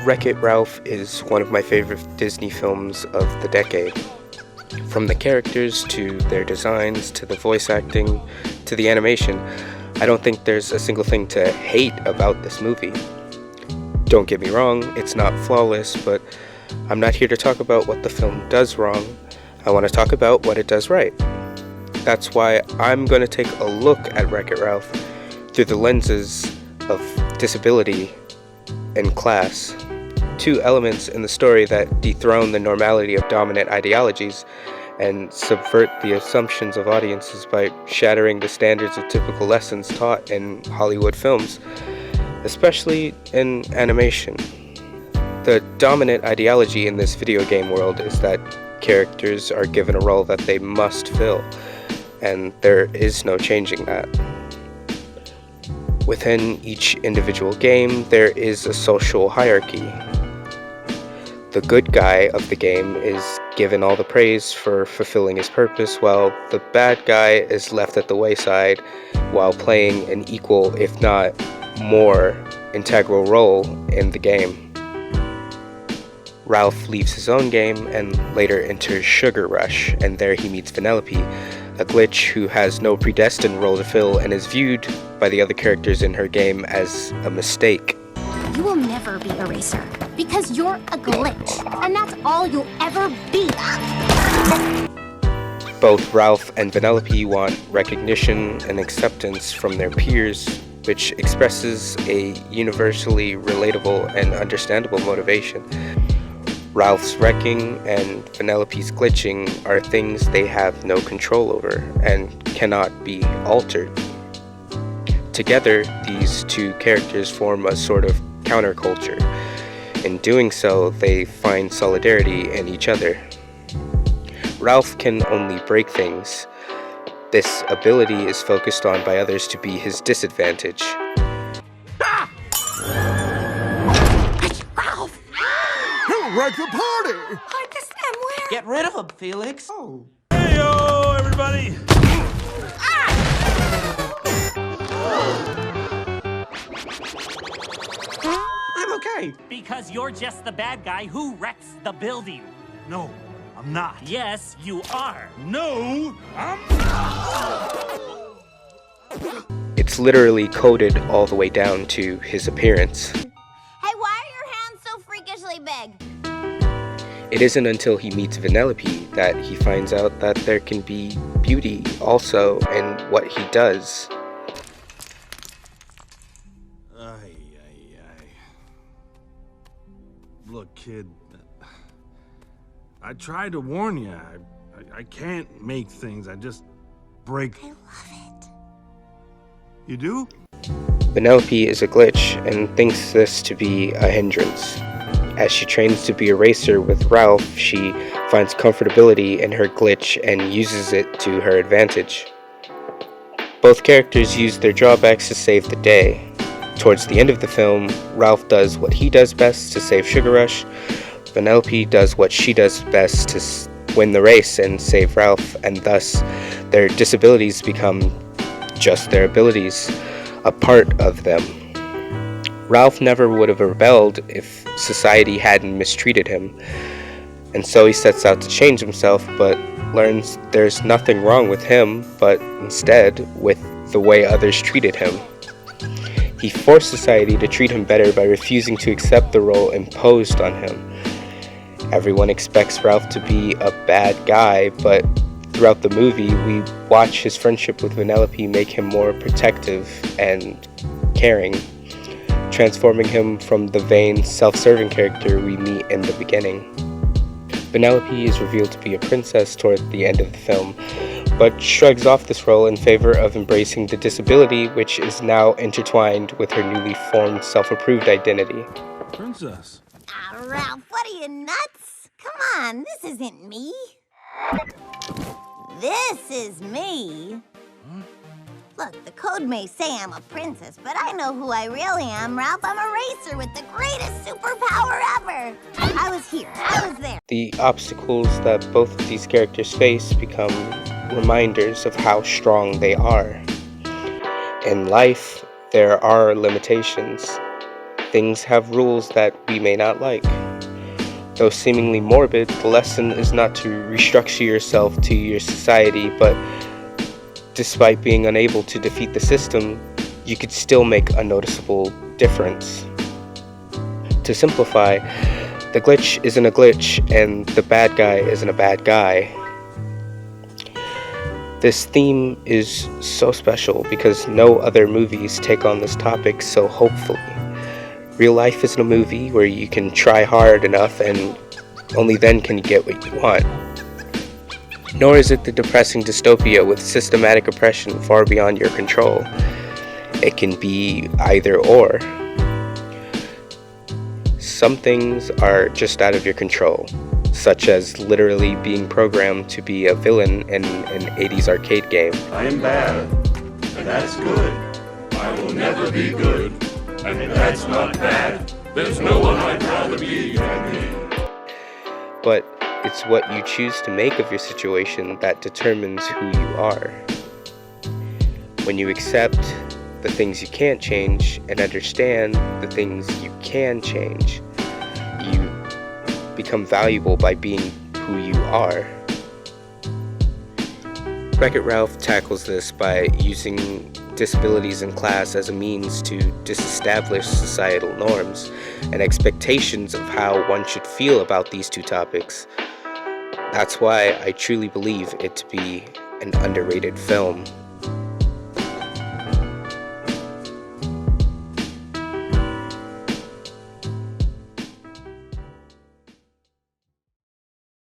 Wreck-It Ralph is one of my favorite Disney films of the decade. From the characters, to their designs, to the voice acting, to the animation, I don't think there's a single thing to hate about this movie. Don't get me wrong, it's not flawless, but I'm not here to talk about what the film does wrong. I want to talk about what it does right. That's why I'm going to take a look at Wreck-It Ralph through the lenses of disability and class, two elements in the story that dethrone the normality of dominant ideologies and subvert the assumptions of audiences by shattering the standards of typical lessons taught in Hollywood films, especially in animation. The dominant ideology in this video game world is that characters are given a role that they must fill, and there is no changing that. Within each individual game, there is a social hierarchy. The good guy of the game is given all the praise for fulfilling his purpose, while the bad guy is left at the wayside while playing an equal, if not more, integral role in the game. Ralph leaves his own game and later enters Sugar Rush, and there he meets Vanellope, a glitch who has no predestined role to fill and is viewed by the other characters in her game as a mistake. You will never be a racer, because you're a glitch, and that's all you'll ever be. Both Ralph and Vanellope want recognition and acceptance from their peers, which expresses a universally relatable and understandable motivation. Ralph's wrecking and Vanellope's glitching are things they have no control over and cannot be altered. Together, these two characters form a sort of counterculture. In doing so, they find solidarity in each other. Ralph can only break things. This ability is focused on by others to be his disadvantage. Wreck the party! I just am where? Get rid of him, Felix. Oh. Hey-yo, everybody! I'm okay. Because you're just the bad guy who wrecks the building. No, I'm not. Yes, you are. No, I'm not! It's literally coded all the way down to his appearance. Hey, why are your hands so freakishly big? It isn't until he meets Vanellope that he finds out that there can be beauty also in what he does. Look, kid, I tried to warn you. I can't make things. I just break. I love it. You do? Vanellope is a glitch and thinks this to be a hindrance. As she trains to be a racer with Ralph, she finds comfortability in her glitch and uses it to her advantage. Both characters use their drawbacks to save the day. Towards the end of the film, Ralph does what he does best to save Sugar Rush. Vanellope does what she does best to win the race and save Ralph, and thus their disabilities become just their abilities, a part of them. Ralph never would have rebelled if society hadn't mistreated him, and so he sets out to change himself, but learns there's nothing wrong with him, but instead with the way others treated him. He forced society to treat him better by refusing to accept the role imposed on him. Everyone expects Ralph to be a bad guy, but throughout the movie, we watch his friendship with Vanellope make him more protective and caring, transforming him from the vain, self-serving character we meet in the beginning. Vanellope is revealed to be a princess toward the end of the film, but shrugs off this role in favor of embracing the disability which is now intertwined with her newly formed self-approved identity. Princess. Ralph, what are you, nuts? Come on, this isn't me. This is me. Look, the code may say I'm a princess, but I know who I really am, Ralph. I'm a racer with the greatest superpower ever. I was here. I was there. The obstacles that both of these characters face become reminders of how strong they are. In life, there are limitations. Things have rules that we may not like. Though seemingly morbid, the lesson is not to restructure yourself to your society, but despite being unable to defeat the system, you could still make a noticeable difference. To simplify, the glitch isn't a glitch, and the bad guy isn't a bad guy. This theme is so special because no other movies take on this topic so hopefully. Real life isn't a movie where you can try hard enough and only then can you get what you want. Nor is it the depressing dystopia with systematic oppression far beyond your control. It can be either or. Some things are just out of your control, such as literally being programmed to be a villain in an 80s arcade game. I am bad, and that's good. I will never be good, and that's not bad. There's no one I'd rather be than me. But it's what you choose to make of your situation that determines who you are. When you accept the things you can't change and understand the things you can change, you become valuable by being who you are. Wreck-It Ralph tackles this by using disabilities in class as a means to disestablish societal norms and expectations of how one should feel about these two topics. That's why I truly believe it to be an underrated film.